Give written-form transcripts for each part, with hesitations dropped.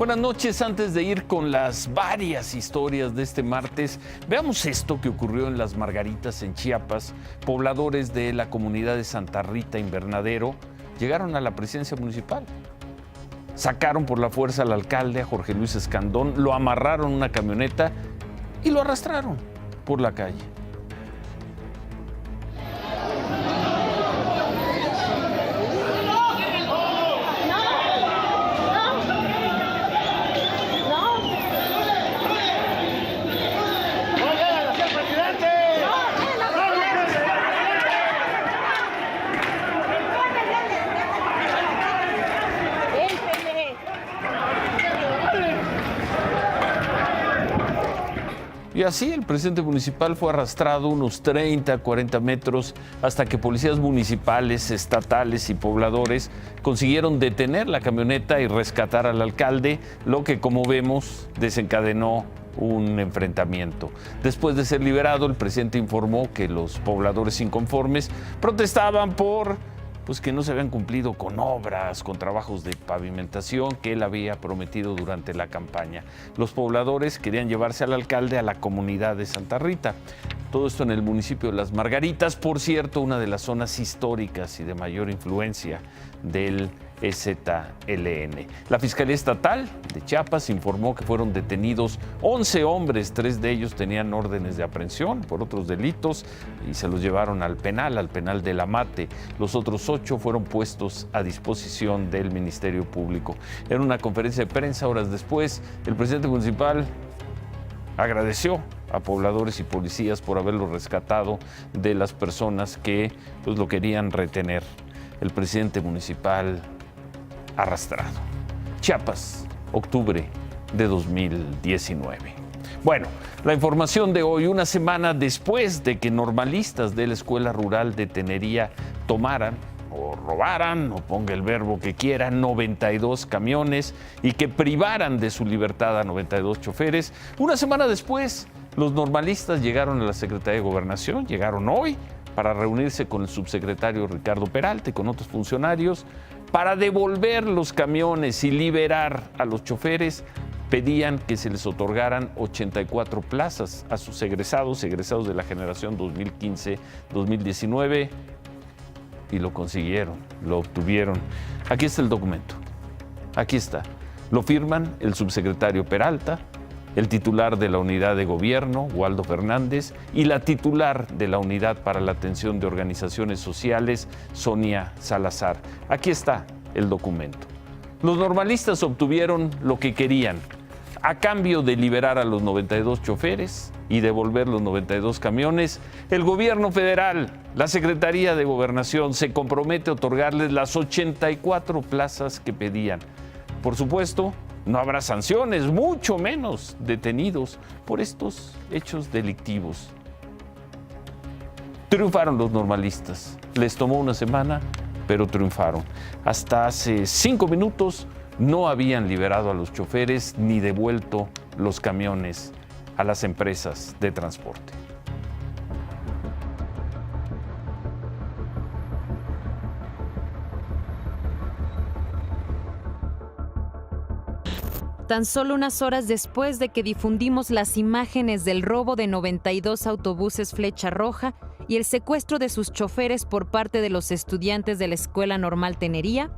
Buenas noches. Antes de ir con las varias historias de este martes, veamos esto que ocurrió en Las Margaritas, en Chiapas. Pobladores de la comunidad de Santa Rita Invernadero llegaron a la presidencia municipal. Sacaron por la fuerza al alcalde, a Jorge Luis Escandón, lo amarraron en una camioneta y lo arrastraron por la calle. Y así el presidente municipal fue arrastrado unos 30, 40 metros hasta que policías municipales, estatales y pobladores consiguieron detener la camioneta y rescatar al alcalde, lo que, como vemos, desencadenó un enfrentamiento. Después de ser liberado, el presidente informó que los pobladores inconformes protestaban por que no se habían cumplido con obras, con trabajos de pavimentación que él había prometido durante la campaña. Los pobladores querían llevarse al alcalde a la comunidad de Santa Rita. Todo esto en el municipio de Las Margaritas, por cierto, una de las zonas históricas y de mayor influencia del EZLN. La Fiscalía Estatal de Chiapas informó que fueron detenidos 11 hombres, 3 de ellos tenían órdenes de aprehensión por otros delitos y se los llevaron al penal de La Mate. Los otros 8 fueron puestos a disposición del Ministerio Público. En una conferencia de prensa horas después, el presidente municipal agradeció a pobladores y policías por haberlo rescatado de las personas que lo querían retener. El presidente municipal arrastrado. Chiapas, octubre de 2019. Bueno, la información de hoy, una semana después de que normalistas de la Escuela Rural de Tenería tomaran o robaran, o ponga el verbo que quiera, 92 camiones y que privaran de su libertad a 92 choferes. Una semana después, los normalistas llegaron a la Secretaría de Gobernación, llegaron hoy para reunirse con el subsecretario Ricardo Peralta y con otros funcionarios para devolver los camiones y liberar a los choferes. Pedían que se les otorgaran 84 plazas a sus egresados de la generación 2015-2019 y lo consiguieron, lo obtuvieron. Aquí está el documento, aquí está. Lo firman el subsecretario Peralta, el titular de la unidad de gobierno, Waldo Fernández, y la titular de la unidad para la atención de organizaciones sociales, Sonia Salazar. Aquí está el documento. Los normalistas obtuvieron lo que querían. A cambio de liberar a los 92 choferes y devolver los 92 camiones, el gobierno federal, la Secretaría de Gobernación, se compromete a otorgarles las 84 plazas que pedían. Por supuesto, no habrá sanciones, mucho menos detenidos por estos hechos delictivos. Triunfaron los normalistas. Les tomó una semana, pero triunfaron. Hasta hace 5 minutos no habían liberado a los choferes ni devuelto los camiones a las empresas de transporte. Tan solo unas horas después de que difundimos las imágenes del robo de 92 autobuses Flecha Roja y el secuestro de sus choferes por parte de los estudiantes de la Escuela Normal Tenería,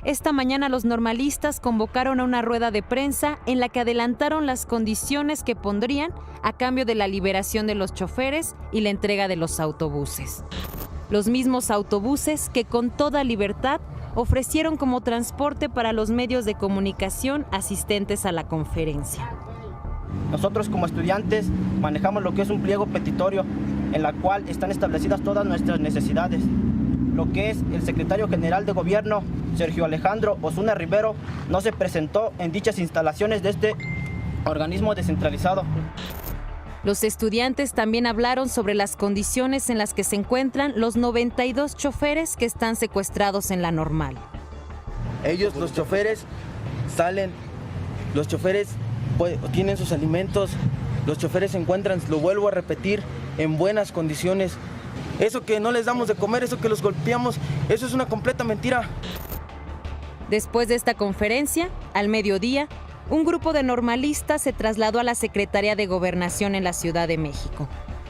esta mañana los normalistas convocaron a una rueda de prensa en la que adelantaron las condiciones que pondrían a cambio de la liberación de los choferes y la entrega de los autobuses. Los mismos autobuses que con toda libertad ofrecieron como transporte para los medios de comunicación asistentes a la conferencia. Nosotros como estudiantes manejamos lo que es un pliego petitorio en la cual están establecidas todas nuestras necesidades. Lo que es el secretario general de gobierno, Sergio Alejandro Osuna Rivero, no se presentó en dichas instalaciones de este organismo descentralizado. Los estudiantes también hablaron sobre las condiciones en las que se encuentran los 92 choferes que están secuestrados en la Normal. Ellos, los choferes, salen, los choferes tienen sus alimentos, los choferes se encuentran, lo vuelvo a repetir, en buenas condiciones. Eso que no les damos de comer, eso que los golpeamos, eso es una completa mentira. Después de esta conferencia, al mediodía, un grupo de normalistas se trasladó a la Secretaría de Gobernación en la Ciudad de México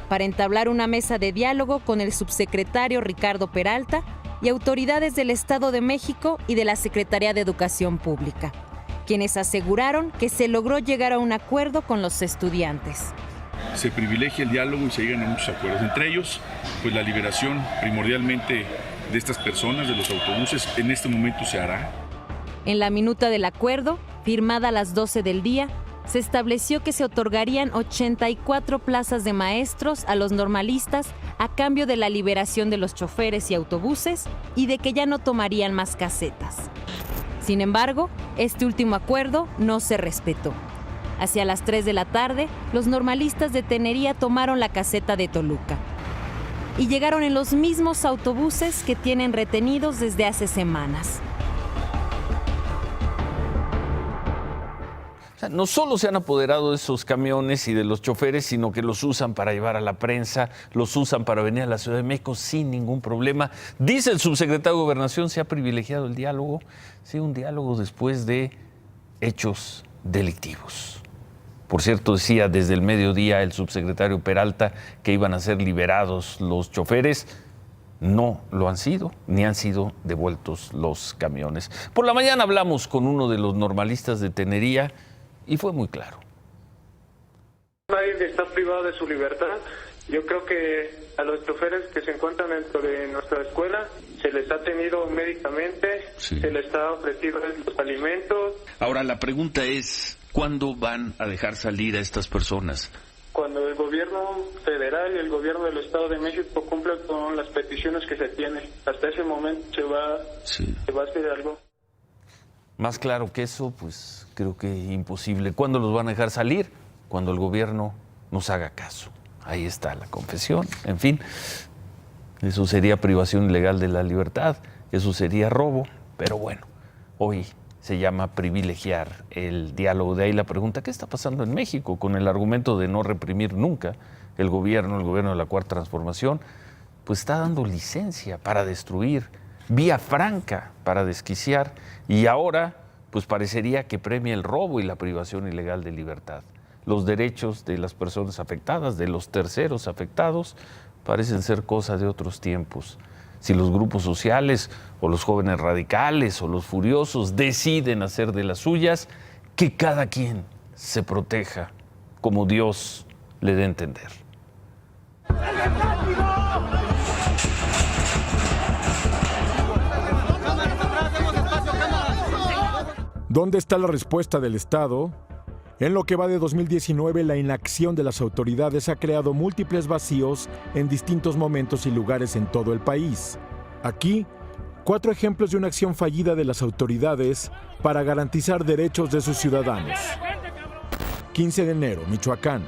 para entablar una mesa de diálogo con el subsecretario Ricardo Peralta y autoridades del Estado de México y de la Secretaría de Educación Pública, quienes aseguraron que se logró llegar a un acuerdo con los estudiantes. Se privilegia el diálogo y se llegan a muchos acuerdos, entre ellos pues la liberación primordialmente de estas personas, de los autobuses, en este momento se hará. En la minuta del acuerdo, firmada a las 12 del día, se estableció que se otorgarían 84 plazas de maestros a los normalistas a cambio de la liberación de los choferes y autobuses y de que ya no tomarían más casetas. Sin embargo, este último acuerdo no se respetó. Hacia las 3 de la tarde, los normalistas de Tenería tomaron la caseta de Toluca y llegaron en los mismos autobuses que tienen retenidos desde hace semanas. O sea, no solo se han apoderado de esos camiones y de los choferes, sino que los usan para llevar a la prensa, los usan para venir a la Ciudad de México sin ningún problema. Dice el subsecretario de Gobernación, se ha privilegiado el diálogo. Sí, un diálogo después de hechos delictivos. Por cierto, decía desde el mediodía el subsecretario Peralta que iban a ser liberados los choferes. No lo han sido, ni han sido devueltos los camiones. Por la mañana hablamos con uno de los normalistas de Tenería y fue muy claro. Nadie está privado de su libertad. Yo creo que a los choferes que se encuentran dentro de nuestra escuela se les ha atendido médicamente, sí. Se les está ofrecido los alimentos. Ahora la pregunta es, ¿cuándo van a dejar salir a estas personas? Cuando el gobierno federal y el gobierno del Estado de México cumplan con las peticiones que se tienen. Hasta ese momento se va a hacer algo. Más claro que eso, pues creo que imposible. ¿Cuándo los van a dejar salir? Cuando el gobierno nos haga caso. Ahí está la confesión. En fin, eso sería privación ilegal de la libertad, eso sería robo, pero bueno, hoy se llama privilegiar el diálogo. De ahí la pregunta, ¿qué está pasando en México? Con el argumento de no reprimir nunca el gobierno de la Cuarta Transformación, pues está dando licencia para destruir, vía franca para desquiciar, y ahora pues parecería que premia el robo y la privación ilegal de libertad. Los derechos de las personas afectadas, de los terceros afectados, parecen ser cosa de otros tiempos. Si los grupos sociales o los jóvenes radicales o los furiosos deciden hacer de las suyas, que cada quien se proteja como Dios le dé a entender. ¿Dónde está la respuesta del Estado? En lo que va de 2019, la inacción de las autoridades ha creado múltiples vacíos en distintos momentos y lugares en todo el país. Aquí, 4 ejemplos de una acción fallida de las autoridades para garantizar derechos de sus ciudadanos. 15 de enero, Michoacán.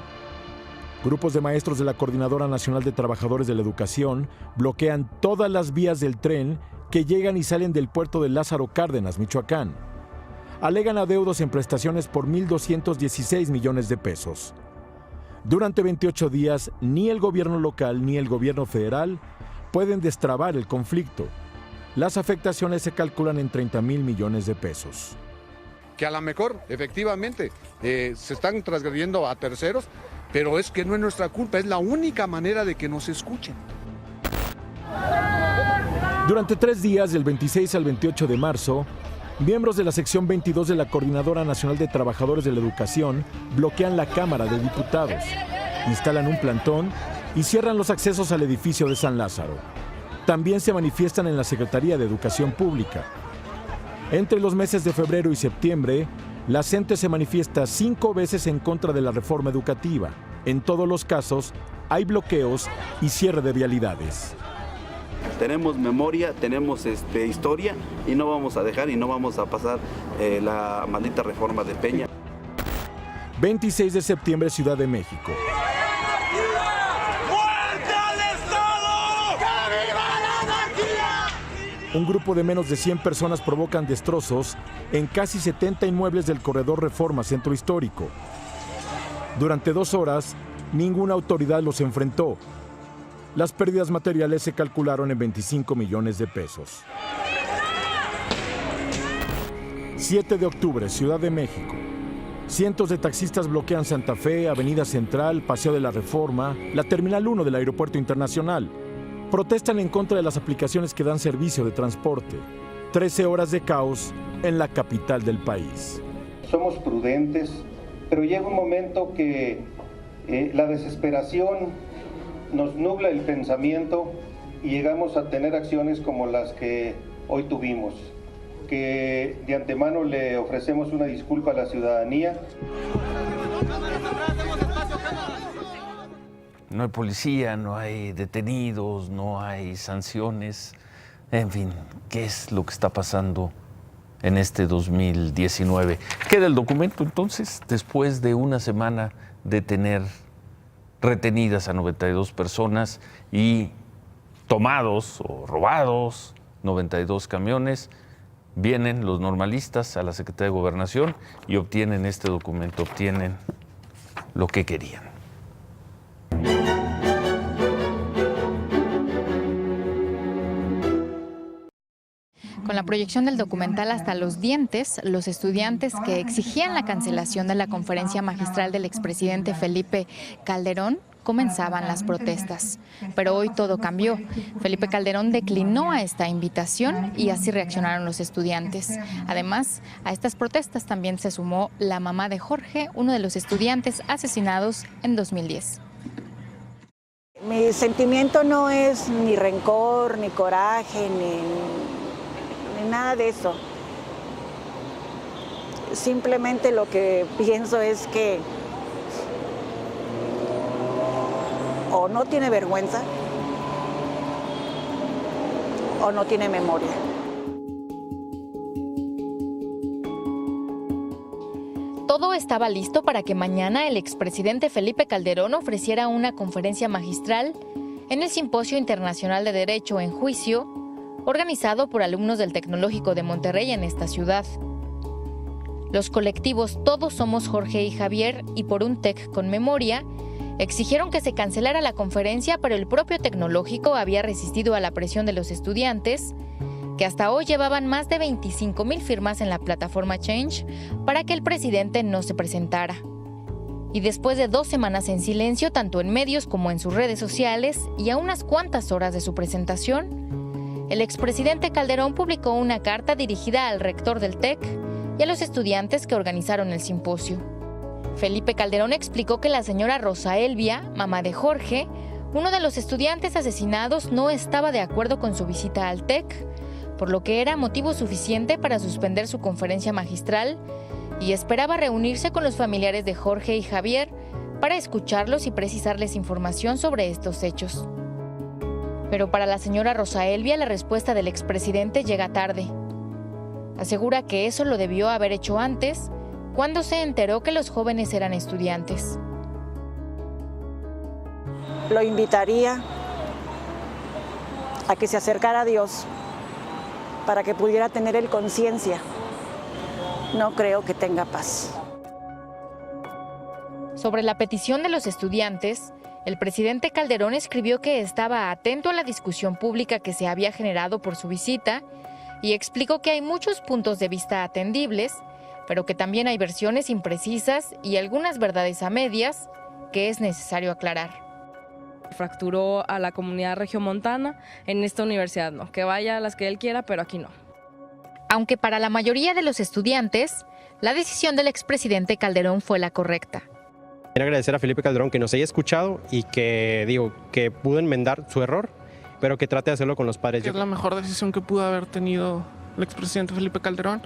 Grupos de maestros de la Coordinadora Nacional de Trabajadores de la Educación bloquean todas las vías del tren que llegan y salen del puerto de Lázaro Cárdenas, Michoacán. Alegan adeudos en prestaciones por 1,216 millones de pesos. Durante 28 días, ni el gobierno local ni el gobierno federal pueden destrabar el conflicto. Las afectaciones se calculan en 30,000 millones de pesos. Que a lo mejor, efectivamente, se están transgrediendo a terceros, pero es que no es nuestra culpa, es la única manera de que nos escuchen. Durante 3 días, del 26 al 28 de marzo, miembros de la sección 22 de la Coordinadora Nacional de Trabajadores de la Educación bloquean la Cámara de Diputados, instalan un plantón y cierran los accesos al edificio de San Lázaro. También se manifiestan en la Secretaría de Educación Pública. Entre los meses de febrero y septiembre, la CENTE se manifiesta 5 veces en contra de la reforma educativa. En todos los casos, hay bloqueos y cierre de vialidades. Tenemos memoria, tenemos historia y no vamos a dejar y no vamos a pasar la maldita reforma de Peña. 26 de septiembre, Ciudad de México. ¡Muerte al Estado! ¡Que viva la anarquía! Un grupo de menos de 100 personas provocan destrozos en casi 70 inmuebles del corredor Reforma Centro Histórico. Durante 2 horas, ninguna autoridad los enfrentó. Las pérdidas materiales se calcularon en 25 millones de pesos. 7 de octubre, Ciudad de México. Cientos de taxistas bloquean Santa Fe, Avenida Central, Paseo de la Reforma, la Terminal 1 del Aeropuerto Internacional. Protestan en contra de las aplicaciones que dan servicio de transporte. 13 horas de caos en la capital del país. Somos prudentes, pero llega un momento que la desesperación nos nubla el pensamiento y llegamos a tener acciones como las que hoy tuvimos, que de antemano le ofrecemos una disculpa a la ciudadanía. No hay policía, no hay detenidos, no hay sanciones. En fin, ¿qué es lo que está pasando en este 2019? Queda el documento entonces, después de una semana de tener retenidas a 92 personas y tomados o robados 92 camiones, vienen los normalistas a la Secretaría de Gobernación y obtienen este documento, obtienen lo que querían. Con la proyección del documental hasta los dientes, los estudiantes que exigían la cancelación de la conferencia magistral del expresidente Felipe Calderón comenzaban las protestas. Pero hoy todo cambió. Felipe Calderón declinó a esta invitación y así reaccionaron los estudiantes. Además, a estas protestas también se sumó la mamá de Jorge, uno de los estudiantes asesinados en 2010. Mi sentimiento no es ni rencor, ni coraje, ni nada de eso. Simplemente lo que pienso es que o no tiene vergüenza o no tiene memoria. Todo estaba listo para que mañana el expresidente Felipe Calderón ofreciera una conferencia magistral en el Simposio Internacional de Derecho en Juicio, organizado por alumnos del Tecnológico de Monterrey en esta ciudad. Los colectivos Todos Somos Jorge y Javier y Por un TEC con Memoria exigieron que se cancelara la conferencia, pero el propio Tecnológico había resistido a la presión de los estudiantes, que hasta hoy llevaban más de 25,000 firmas en la plataforma Change para que el presidente no se presentara. Y después de 2 semanas en silencio, tanto en medios como en sus redes sociales, y a unas cuantas horas de su presentación, el expresidente Calderón publicó una carta dirigida al rector del TEC y a los estudiantes que organizaron el simposio. Felipe Calderón explicó que la señora Rosa Elvia, mamá de Jorge, uno de los estudiantes asesinados, no estaba de acuerdo con su visita al TEC, por lo que era motivo suficiente para suspender su conferencia magistral y esperaba reunirse con los familiares de Jorge y Javier para escucharlos y precisarles información sobre estos hechos. Pero para la señora Rosa Elvia, la respuesta del expresidente llega tarde. Asegura que eso lo debió haber hecho antes, cuando se enteró que los jóvenes eran estudiantes. Lo invitaría a que se acercara a Dios para que pudiera tener él conciencia. No creo que tenga paz. Sobre la petición de los estudiantes, el presidente Calderón escribió que estaba atento a la discusión pública que se había generado por su visita y explicó que hay muchos puntos de vista atendibles, pero que también hay versiones imprecisas y algunas verdades a medias que es necesario aclarar. Fracturó a la comunidad regiomontana, en esta universidad no, que vaya a las que él quiera, pero aquí no. Aunque para la mayoría de los estudiantes, la decisión del expresidente Calderón fue la correcta. Quiero agradecer a Felipe Calderón que nos haya escuchado y que pudo enmendar su error, pero que trate de hacerlo con los padres. Es la mejor decisión que pudo haber tenido el expresidente Felipe Calderón.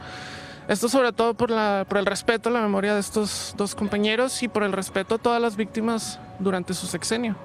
Esto sobre todo por el respeto a la memoria de estos 2 compañeros y por el respeto a todas las víctimas durante su sexenio.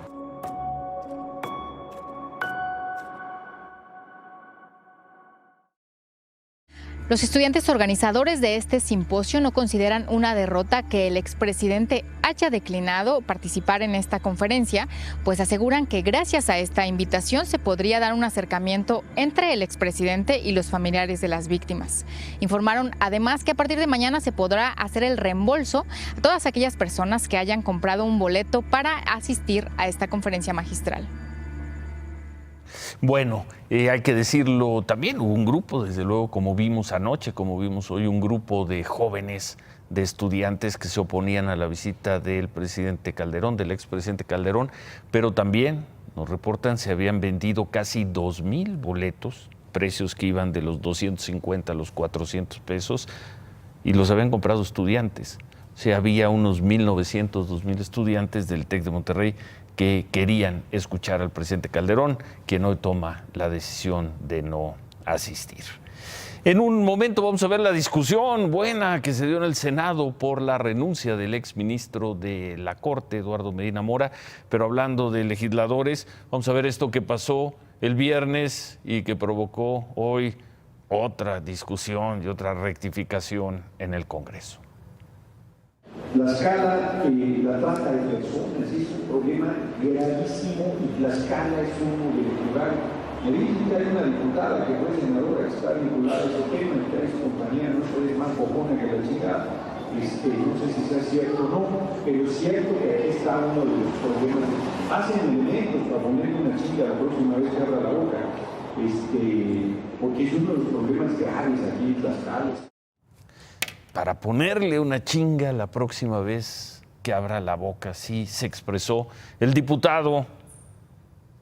Los estudiantes organizadores de este simposio no consideran una derrota que el expresidente haya declinado participar en esta conferencia, pues aseguran que gracias a esta invitación se podría dar un acercamiento entre el expresidente y los familiares de las víctimas. Informaron además que a partir de mañana se podrá hacer el reembolso a todas aquellas personas que hayan comprado un boleto para asistir a esta conferencia magistral. Bueno, hay que decirlo también, hubo un grupo, desde luego, como vimos anoche, como vimos hoy, un grupo de jóvenes, de estudiantes que se oponían a la visita del presidente Calderón, del expresidente Calderón, pero también, nos reportan, se habían vendido casi 2,000 boletos, precios que iban de los 250 a los 400 pesos, y los habían comprado estudiantes. O sea, había unos 1,900, 2,000 estudiantes del TEC de Monterrey que querían escuchar al presidente Calderón, quien hoy toma la decisión de no asistir. En un momento vamos a ver la discusión buena que se dio en el Senado por la renuncia del exministro de la Corte, Eduardo Medina Mora, pero hablando de legisladores, vamos a ver esto que pasó el viernes y que provocó hoy otra discusión y otra rectificación en el Congreso. La escala y la trata de personas es un problema gravísimo y la escala es uno de los lugares. Me dicen que hay una diputada que fue senadora que está vinculada a ese tema y que es compañera, no sé, es más bojona que la chica. No sé si sea cierto o no, pero es cierto que aquí está uno de los problemas. Hacen elementos para ponerle una chica la próxima vez que abra la boca, porque es uno de los problemas graves aquí en Tlaxcala. Para ponerle una chinga la próxima vez que abra la boca, así se expresó el diputado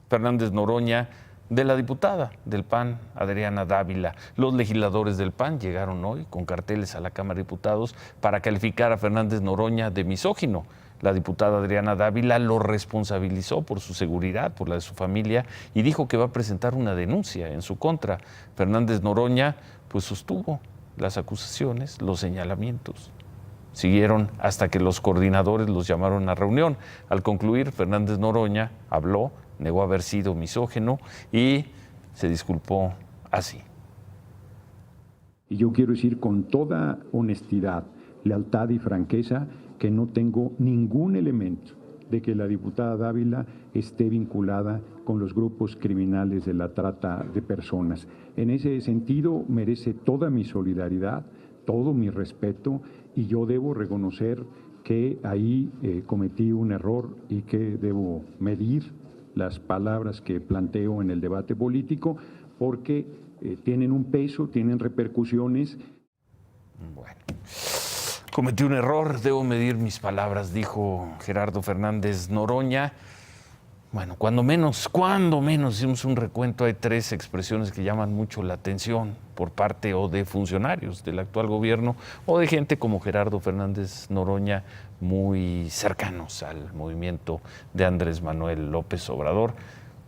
Fernández Noroña de la diputada del PAN, Adriana Dávila. Los legisladores del PAN llegaron hoy con carteles a la Cámara de Diputados para calificar a Fernández Noroña de misógino. La diputada Adriana Dávila lo responsabilizó por su seguridad, por la de su familia, y dijo que va a presentar una denuncia en su contra. Fernández Noroña pues sostuvo las acusaciones, los señalamientos. Siguieron hasta que los coordinadores los llamaron a reunión. Al concluir, Fernández Noroña habló, negó haber sido misógino y se disculpó así. Y yo quiero decir con toda honestidad, lealtad y franqueza que no tengo ningún elemento de que la diputada Dávila esté vinculada con los grupos criminales de la trata de personas. En ese sentido, merece toda mi solidaridad, todo mi respeto, y yo debo reconocer que ahí cometí un error y que debo medir las palabras que planteo en el debate político, porque tienen un peso, tienen repercusiones. Bueno, cometí un error, debo medir mis palabras, dijo Gerardo Fernández Noroña. Bueno, cuando menos hicimos un recuento, hay 3 expresiones que llaman mucho la atención por parte o de funcionarios del actual gobierno o de gente como Gerardo Fernández Noroña, muy cercanos al movimiento de Andrés Manuel López Obrador.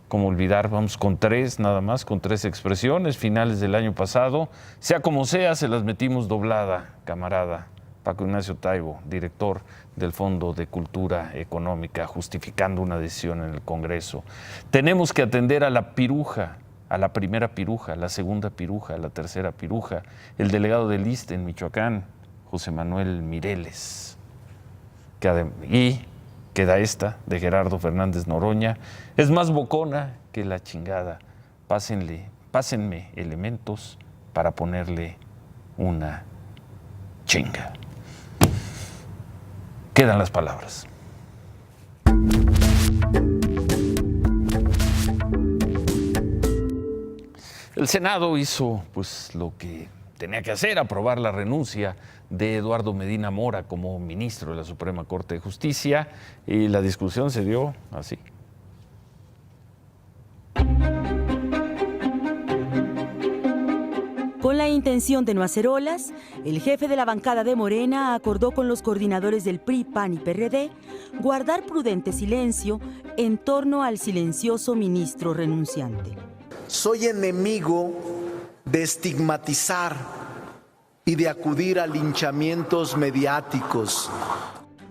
Como olvidar, vamos con 3 nada más, con 3 expresiones finales del año pasado. Sea como sea, se las metimos doblada, camarada. Paco Ignacio Taibo, director del Fondo de Cultura Económica, justificando una decisión en el Congreso. Tenemos que atender a la piruja, a la primera piruja, a la segunda piruja, a la tercera piruja. El delegado del ISSSTE en Michoacán, José Manuel Mireles. Y queda esta, de Gerardo Fernández Noroña. Es más bocona que la chingada. Pásenme elementos para ponerle una chinga. Quedan las palabras. El Senado hizo pues lo que tenía que hacer, aprobar la renuncia de Eduardo Medina Mora como ministro de la Suprema Corte de Justicia, y la discusión se dio así. Con la intención de no hacer olas, el jefe de la bancada de Morena acordó con los coordinadores del PRI, PAN y PRD guardar prudente silencio en torno al silencioso ministro renunciante. Soy enemigo de estigmatizar y de acudir a linchamientos mediáticos.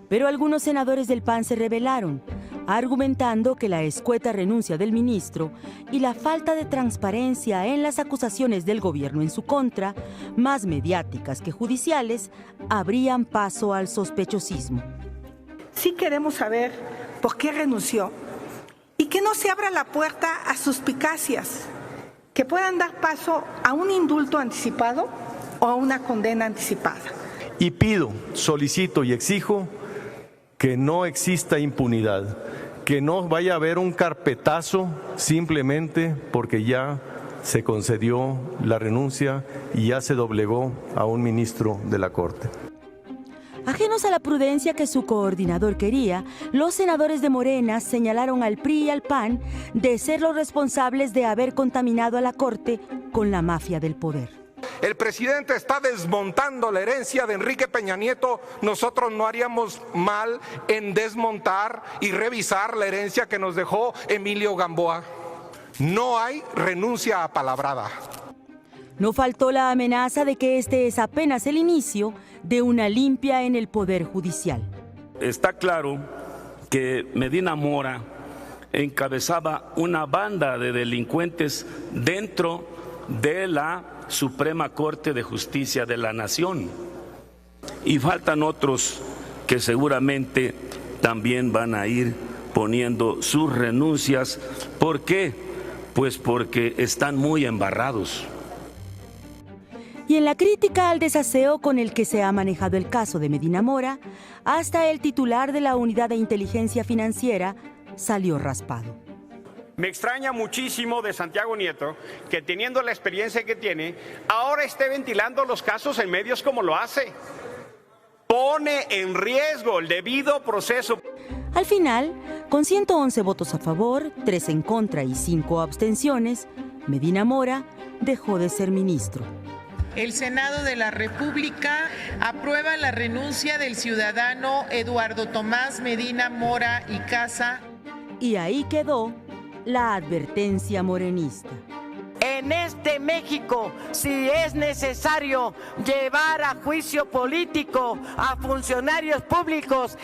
Pero algunos senadores del PAN se rebelaron, argumentando que la escueta renuncia del ministro y la falta de transparencia en las acusaciones del gobierno en su contra, más mediáticas que judiciales, abrían paso al sospechosismo. Sí queremos saber por qué renunció y que no se abra la puerta a suspicacias que puedan dar paso a un indulto anticipado o a una condena anticipada. Y pido, solicito y exijo que no exista impunidad, que no vaya a haber un carpetazo simplemente porque ya se concedió la renuncia y ya se doblegó a un ministro de la Corte. Ajenos a la prudencia que su coordinador quería, los senadores de Morena señalaron al PRI y al PAN de ser los responsables de haber contaminado a la Corte con la mafia del poder. El presidente está desmontando la herencia de Enrique Peña Nieto. Nosotros no haríamos mal en desmontar y revisar la herencia que nos dejó Emilio Gamboa. No hay renuncia apalabrada. No faltó la amenaza de que este es apenas el inicio de una limpia en el Poder Judicial. Está claro que Medina Mora encabezaba una banda de delincuentes dentro de la Suprema Corte de Justicia de la Nación. Y faltan otros que seguramente también van a ir poniendo sus renuncias. ¿Por qué? Pues porque están muy embarrados. Y en la crítica al desaseo con el que se ha manejado el caso de Medina Mora, hasta el titular de la Unidad de Inteligencia Financiera salió raspado. Me extraña muchísimo de Santiago Nieto que, teniendo la experiencia que tiene, ahora esté ventilando los casos en medios como lo hace. Pone en riesgo el debido proceso. Al final, con 111 votos a favor, 3 en contra y 5 abstenciones, Medina Mora dejó de ser ministro. El Senado de la República aprueba la renuncia del ciudadano Eduardo Tomás Medina Mora y Casa. Y ahí quedó la advertencia morenista. En este México, si es necesario llevar a juicio político a funcionarios públicos,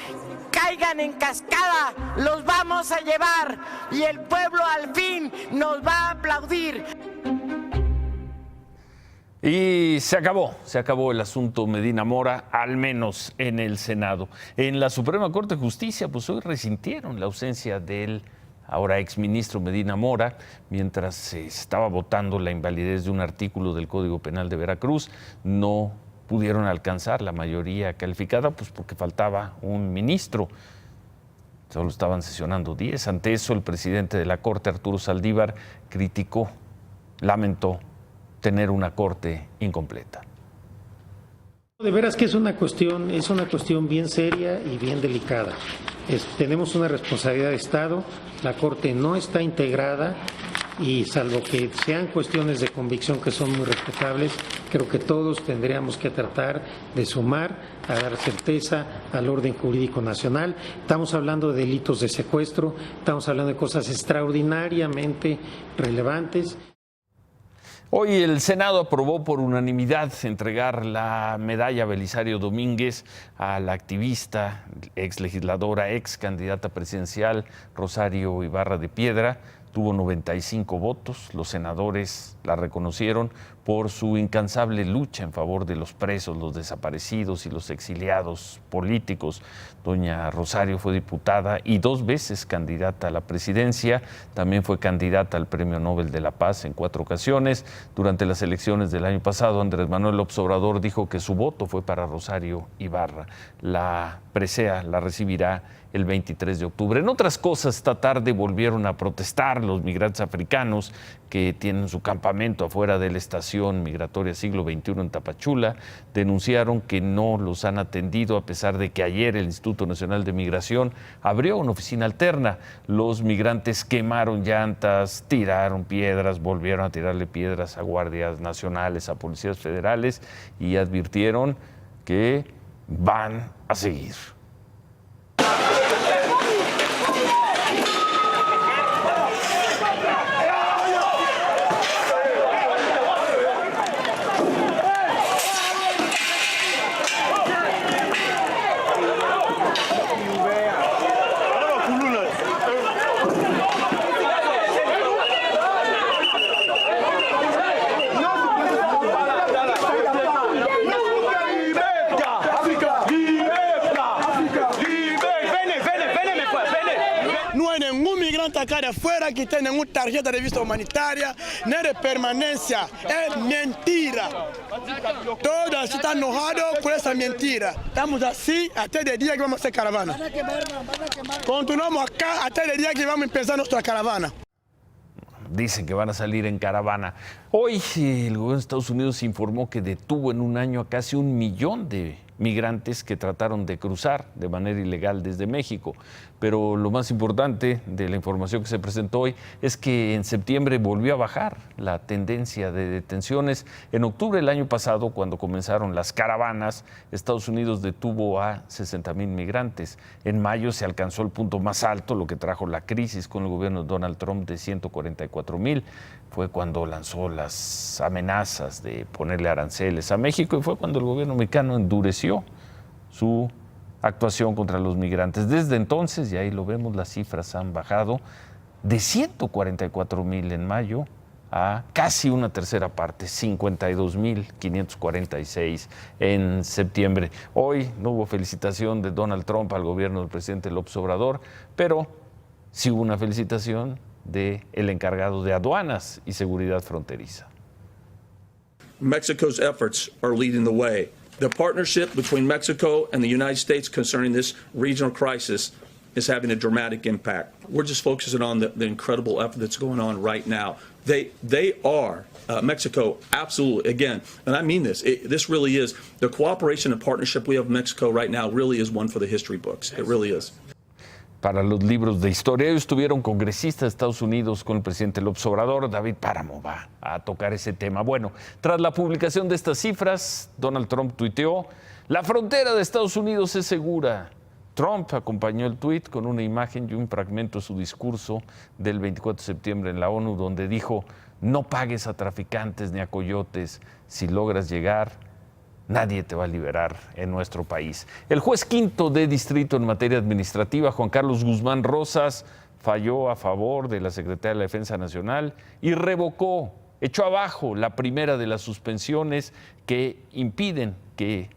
caigan en cascada, los vamos a llevar y el pueblo al fin nos va a aplaudir. Y se acabó el asunto Medina Mora, al menos en el Senado. En la Suprema Corte de Justicia, pues hoy resintieron la ausencia del ahora exministro Medina Mora, mientras se estaba votando la invalidez de un artículo del Código Penal de Veracruz. No pudieron alcanzar la mayoría calificada, pues porque faltaba un ministro. Solo estaban sesionando 10. Ante eso, el presidente de la Corte, Arturo Saldívar, criticó, lamentó tener una corte incompleta. De veras que es una cuestión bien seria y bien delicada. Tenemos una responsabilidad de Estado, la Corte no está integrada y salvo que sean cuestiones de convicción que son muy respetables, creo que todos tendríamos que tratar de sumar a dar certeza al orden jurídico nacional. Estamos hablando de delitos de secuestro, estamos hablando de cosas extraordinariamente relevantes. Hoy el Senado aprobó por unanimidad entregar la medalla Belisario Domínguez a la activista, ex legisladora, ex candidata presidencial Rosario Ibarra de Piedra. Tuvo 95 votos. Los senadores la reconocieron por su incansable lucha en favor de los presos, los desaparecidos y los exiliados políticos. Doña Rosario fue diputada y 2 veces candidata a la presidencia. También fue candidata al Premio Nobel de la Paz en 4 ocasiones. Durante las elecciones del año pasado, Andrés Manuel López Obrador dijo que su voto fue para Rosario Ibarra. La presea la recibirá el 23 de octubre. En otras cosas, esta tarde volvieron a protestar los migrantes africanos que tienen su campamento afuera de la estación migratoria Siglo XXI en Tapachula. Denunciaron que no los han atendido a pesar de que ayer el Instituto Nacional de Migración abrió una oficina alterna. Los migrantes quemaron llantas, tiraron piedras, volvieron a tirarle piedras a guardias nacionales, a policías federales y advirtieron que van a seguir. de fuera que tienen una tarjeta de visa humanitaria, ni de permanencia. Es mentira. Todos están enojados con esa mentira. Estamos así hasta el día que vamos a hacer caravana. Continuamos acá hasta el día que vamos a empezar nuestra caravana. Dicen que van a salir en caravana. Hoy el gobierno de Estados Unidos informó que detuvo en un año a casi 1 millón de migrantes que trataron de cruzar de manera ilegal desde México. Pero lo más importante de la información que se presentó hoy es que en septiembre volvió a bajar la tendencia de detenciones. En octubre del año pasado, cuando comenzaron las caravanas, Estados Unidos detuvo a 60,000 migrantes. En mayo se alcanzó el punto más alto, lo que trajo la crisis con el gobierno de Donald Trump, de 144,000. Fue cuando lanzó las amenazas de ponerle aranceles a México y fue cuando el gobierno mexicano endureció su actuación contra los migrantes. Desde entonces, y ahí lo vemos, las cifras han bajado de 144,000 en mayo a casi una tercera parte, 52,546 en septiembre. Hoy no hubo felicitación de Donald Trump al gobierno del presidente López Obrador, pero sí hubo una felicitación del encargado de aduanas y seguridad fronteriza. Mexico's efforts are leading the way. The partnership between Mexico and the United States concerning this regional crisis is having a dramatic impact. We're just focusing on the incredible effort that's going on right now. They are, Mexico, absolutely, again, and I mean this, this really is, the cooperation and partnership we have with Mexico right now really is one for the history books. It really is. Para los libros de historia, hoy estuvieron congresistas de Estados Unidos con el presidente López Obrador. David Páramo va a tocar ese tema. Bueno, tras la publicación de estas cifras, Donald Trump tuiteó: la frontera de Estados Unidos es segura. Trump acompañó el tuit con una imagen y un fragmento de su discurso del 24 de septiembre en la ONU, donde dijo: no pagues a traficantes ni a coyotes. Si logras llegar, nadie te va a liberar en nuestro país. El juez quinto de distrito en materia administrativa, Juan Carlos Guzmán Rosas, falló a favor de la Secretaría de la Defensa Nacional y revocó, echó abajo la primera de las suspensiones que impiden que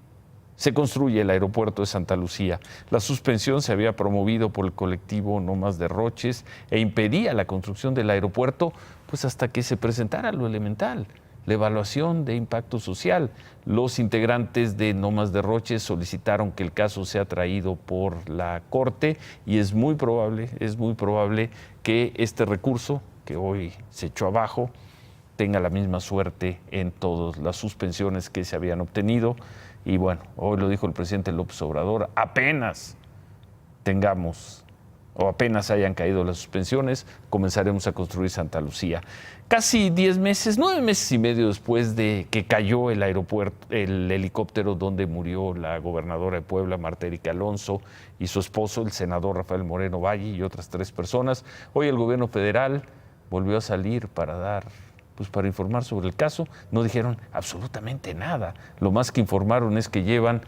se construya el aeropuerto de Santa Lucía. La suspensión se había promovido por el colectivo No Más Derroches e impedía la construcción del aeropuerto pues hasta que se presentara lo elemental: la evaluación de impacto social. Los integrantes de No Más Derroches solicitaron que el caso sea traído por la Corte y es muy probable que este recurso, que hoy se echó abajo, tenga la misma suerte en todas las suspensiones que se habían obtenido. Y bueno, hoy lo dijo el presidente López Obrador: apenas tengamos o apenas hayan caído las suspensiones, comenzaremos a construir Santa Lucía. Casi 10 meses, 9 meses y medio después de que cayó el aeropuerto, el helicóptero donde murió la gobernadora de Puebla, Marta Erika Alonso, y su esposo, el senador Rafael Moreno Valle, y otras 3 personas, hoy el gobierno federal volvió a salir para informar sobre el caso. No dijeron absolutamente nada. Lo más que informaron es que llevan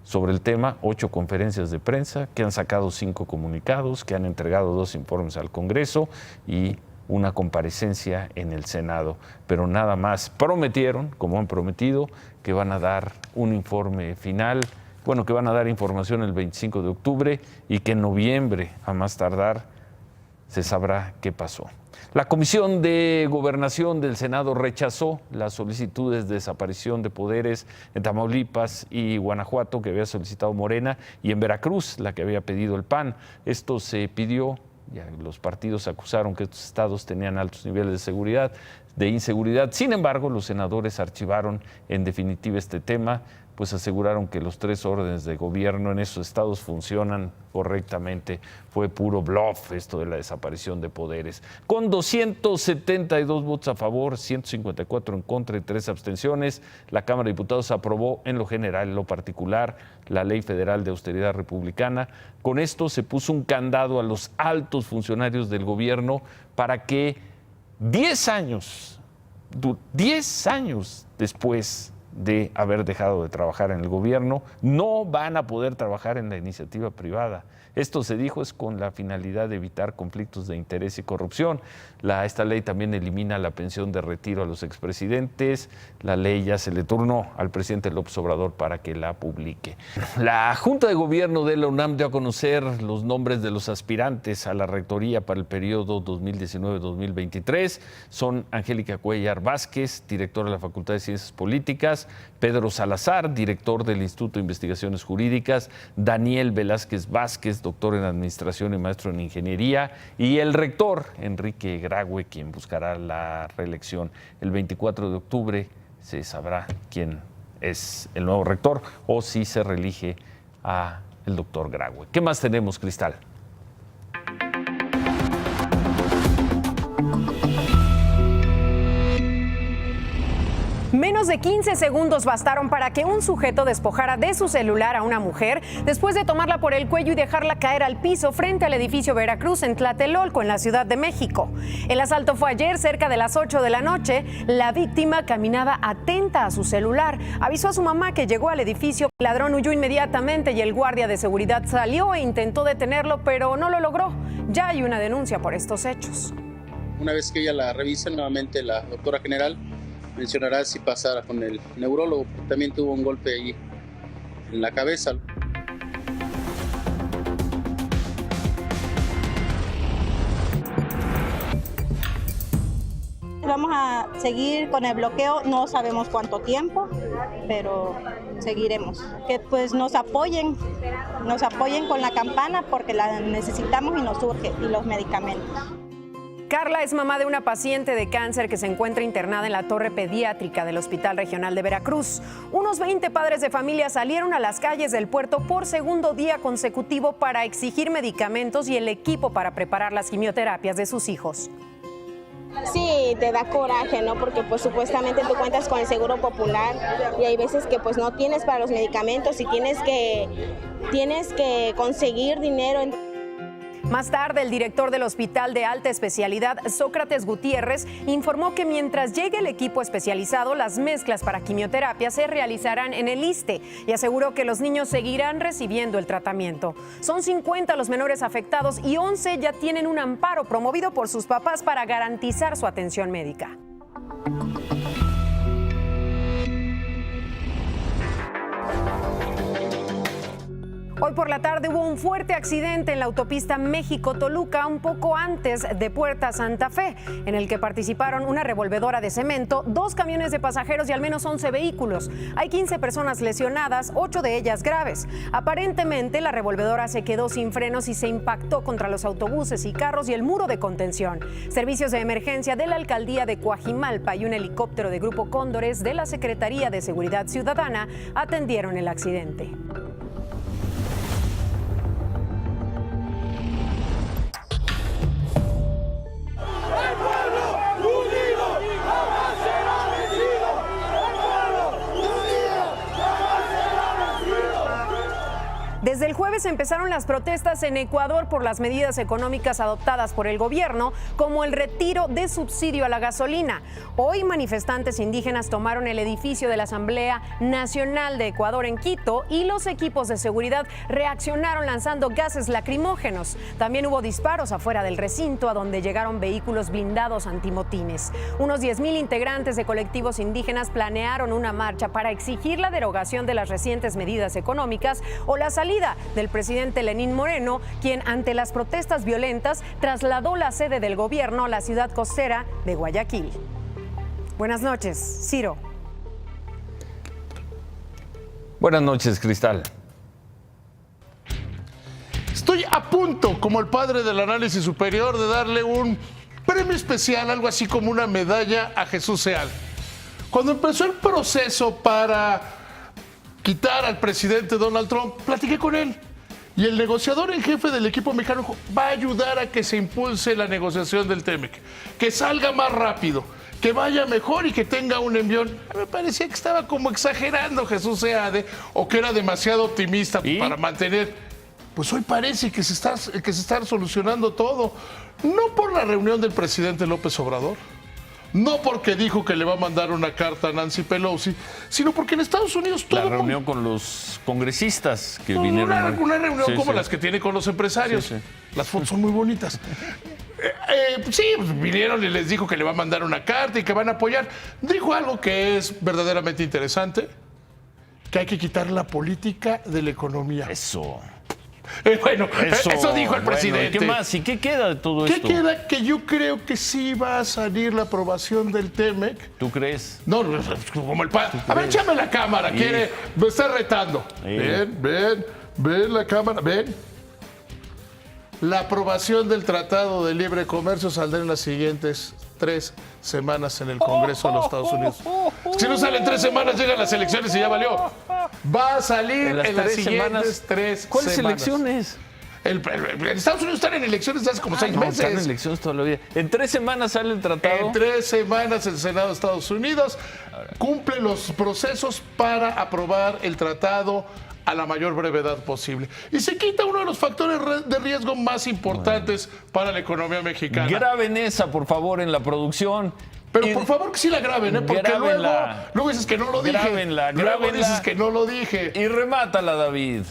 sobre el tema 8 conferencias de prensa, que han sacado 5 comunicados, que han entregado 2 informes al Congreso y una comparecencia en el Senado. Pero nada más. Prometieron, como han prometido, que van a dar un informe final, que van a dar información el 25 de octubre y que en noviembre, a más tardar, se sabrá qué pasó. La Comisión de Gobernación del Senado rechazó las solicitudes de desaparición de poderes en Tamaulipas y Guanajuato que había solicitado Morena, y en Veracruz, la que había pedido el PAN. Esto se pidió, ya los partidos acusaron que estos estados tenían altos niveles de inseguridad. Sin embargo, los senadores archivaron en definitiva este tema, pues aseguraron que los 3 órdenes de gobierno en esos estados funcionan correctamente. Fue puro bluff esto de la desaparición de poderes. Con 272 votos a favor, 154 en contra y 3 abstenciones, la Cámara de Diputados aprobó en lo general y en lo particular la Ley Federal de Austeridad Republicana. Con esto se puso un candado a los altos funcionarios del gobierno para que 10 años después de haber dejado de trabajar en el gobierno, no van a poder trabajar en la iniciativa privada. Esto se dijo es con la finalidad de evitar conflictos de interés y corrupción. Esta ley también elimina la pensión de retiro a los expresidentes. La ley ya se le turnó al presidente López Obrador para que la publique. La Junta de Gobierno de la UNAM dio a conocer los nombres de los aspirantes a la rectoría para el periodo 2019-2023. Son Angélica Cuellar Vázquez, directora de la Facultad de Ciencias Políticas, Pedro Salazar, director del Instituto de Investigaciones Jurídicas, Daniel Velázquez Vázquez, doctor en Administración y maestro en Ingeniería, y el rector, Enrique Graue, quien buscará la reelección. El 24 de octubre se sabrá quién es el nuevo rector o si se reelige a el doctor Graue. ¿Qué más tenemos, Cristal? Menos de 15 segundos bastaron para que un sujeto despojara de su celular a una mujer después de tomarla por el cuello y dejarla caer al piso frente al edificio Veracruz en Tlatelolco, en la Ciudad de México. El asalto fue ayer cerca de las 8 de la noche. La víctima caminaba atenta a su celular. Avisó a su mamá que llegó al edificio. El ladrón huyó inmediatamente y el guardia de seguridad salió e intentó detenerlo, pero no lo logró. Ya hay una denuncia por estos hechos. Una vez que ella la revise nuevamente, la doctora general mencionará si pasara con el neurólogo, porque también tuvo un golpe ahí en la cabeza. Vamos a seguir con el bloqueo, no sabemos cuánto tiempo, pero seguiremos. Que pues nos apoyen con la campana porque la necesitamos y nos urge, y los medicamentos. Carla es mamá de una paciente de cáncer que se encuentra internada en la torre pediátrica del Hospital Regional de Veracruz. Unos 20 padres de familia salieron a las calles del puerto por segundo día consecutivo para exigir medicamentos y el equipo para preparar las quimioterapias de sus hijos. Sí, te da coraje, ¿no? Porque pues supuestamente tú cuentas con el Seguro Popular y hay veces que pues no tienes para los medicamentos y tienes que conseguir dinero. Más tarde, el director del Hospital de Alta Especialidad, Sócrates Gutiérrez, informó que mientras llegue el equipo especializado, las mezclas para quimioterapia se realizarán en el ISSSTE y aseguró que los niños seguirán recibiendo el tratamiento. Son 50 los menores afectados y 11 ya tienen un amparo promovido por sus papás para garantizar su atención médica. Hoy por la tarde hubo un fuerte accidente en la autopista México-Toluca, un poco antes de Puerta Santa Fe, en el que participaron una revolvedora de cemento, 2 camiones de pasajeros y al menos 11 vehículos. Hay 15 personas lesionadas, 8 de ellas graves. Aparentemente, la revolvedora se quedó sin frenos y se impactó contra los autobuses y carros y el muro de contención. Servicios de emergencia de la alcaldía de Coajimalpa y un helicóptero de Grupo Cóndores de la Secretaría de Seguridad Ciudadana atendieron el accidente. Desde el jueves empezaron las protestas en Ecuador por las medidas económicas adoptadas por el gobierno, como el retiro de subsidio a la gasolina. Hoy manifestantes indígenas tomaron el edificio de la Asamblea Nacional de Ecuador en Quito y los equipos de seguridad reaccionaron lanzando gases lacrimógenos. También hubo disparos afuera del recinto, a donde llegaron vehículos blindados antimotines. Unos 10,000 integrantes de colectivos indígenas planearon una marcha para exigir la derogación de las recientes medidas económicas o la salida del presidente Lenín Moreno, quien ante las protestas violentas trasladó la sede del gobierno a la ciudad costera de Guayaquil. Buenas noches, Ciro. Buenas noches, Cristal. Estoy a punto, como el padre del análisis superior, de darle un premio especial, algo así como una medalla a Jesús Seal. Cuando empezó el proceso para quitar al presidente Donald Trump, platiqué con él. Y el negociador en jefe del equipo mexicano va a ayudar a que se impulse la negociación del TEMEC, que salga más rápido, que vaya mejor y que tenga un envión. Me parecía que estaba como exagerando Jesús Seade o que era demasiado optimista para mantener. Pues hoy parece que se está solucionando todo. No por la reunión del presidente López Obrador, no porque dijo que le va a mandar una carta a Nancy Pelosi, sino porque en Estados Unidos todo La reunión con los congresistas que vinieron. Una reunión Sí, como sí. las que tiene con los empresarios. Sí, sí. Las fotos son muy bonitas. Sí, pues vinieron y les dijo que le va a mandar una carta y que van a apoyar. Dijo algo que es verdaderamente interesante, que hay que quitar la política de la economía. Eso. Bueno, eso dijo el presidente. ¿Y qué más? ¿Y qué queda de todo ¿Qué esto? queda? Que yo creo que sí va a salir la aprobación del TEMEC. ¿Tú crees? No, como el padre. A ver, échame la cámara, Sí. me está retando. Sí. Ven la cámara, ven. La aprobación del Tratado de Libre Comercio saldrá en las siguientes 3 semanas en el Congreso de los Estados Unidos. Si no sale en 3 semanas, llegan las elecciones y ya valió. Va a salir en las siguientes semanas. 3 ¿Cuáles semanas. elecciones? En Estados Unidos están en elecciones desde hace como 6 meses. Están en elecciones toda la vida. ¿En 3 semanas sale el tratado? En 3 semanas el Senado de Estados Unidos cumple los procesos para aprobar el tratado a la mayor brevedad posible. Y se quita uno de los factores de riesgo más importantes para la economía mexicana. Graben esa, por favor, en la producción. Pero por favor que sí la graben, porque luego dices que no lo dije. Grábenla. Luego dices que no lo dije. Y remátala, David.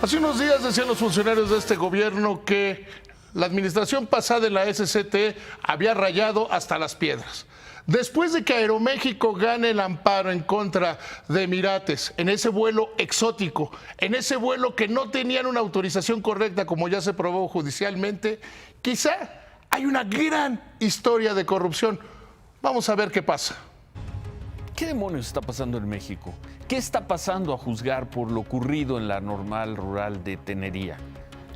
Hace unos días decían los funcionarios de este gobierno que la administración pasada en la SCT había rayado hasta las piedras. Después de que Aeroméxico gane el amparo en contra de Emirates, en ese vuelo exótico, en ese vuelo que no tenían una autorización correcta, como ya se probó judicialmente, quizá hay una gran historia de corrupción. Vamos a ver qué pasa. ¿Qué demonios está pasando en México? ¿Qué está pasando a juzgar por lo ocurrido en la normal rural de Tenería?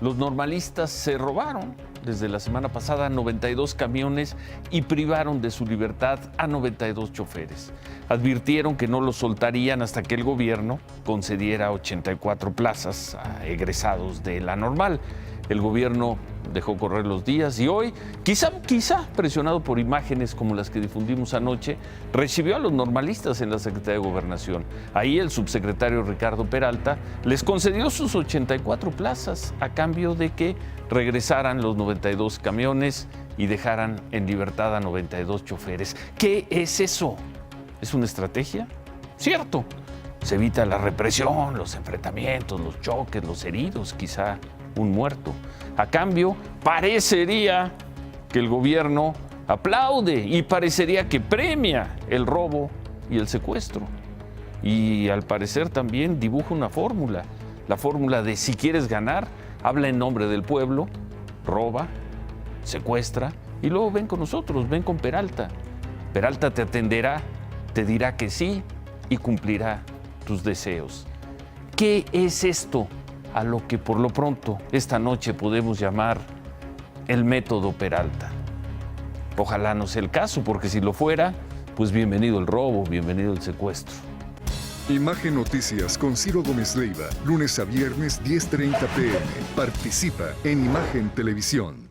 Los normalistas se robaron desde la semana pasada 92 camiones y privaron de su libertad a 92 choferes. Advirtieron que no los soltarían hasta que el gobierno concediera 84 plazas a egresados de la normal. El gobierno dejó correr los días y hoy, quizá presionado por imágenes como las que difundimos anoche, recibió a los normalistas en la Secretaría de Gobernación. Ahí el subsecretario Ricardo Peralta les concedió sus 84 plazas a cambio de que regresaran los 92 camiones y dejaran en libertad a 92 choferes. ¿Qué es eso? ¿Es una estrategia? Cierto. Se evita la represión, los enfrentamientos, los choques, los heridos, quizá un muerto. A cambio, parecería que el gobierno aplaude y parecería que premia el robo y el secuestro. Y al parecer también dibuja una fórmula. La fórmula de si quieres ganar, habla en nombre del pueblo, roba, secuestra y luego ven con nosotros, ven con Peralta. Peralta te atenderá, te dirá que sí y cumplirá tus deseos. ¿Qué es esto a lo que por lo pronto esta noche podemos llamar el método Peralta? Ojalá no sea el caso, porque si lo fuera, pues bienvenido el robo, bienvenido el secuestro. Imagen Noticias con Ciro Gómez Leiva, lunes a viernes 10:30 p.m. Participa en Imagen Televisión.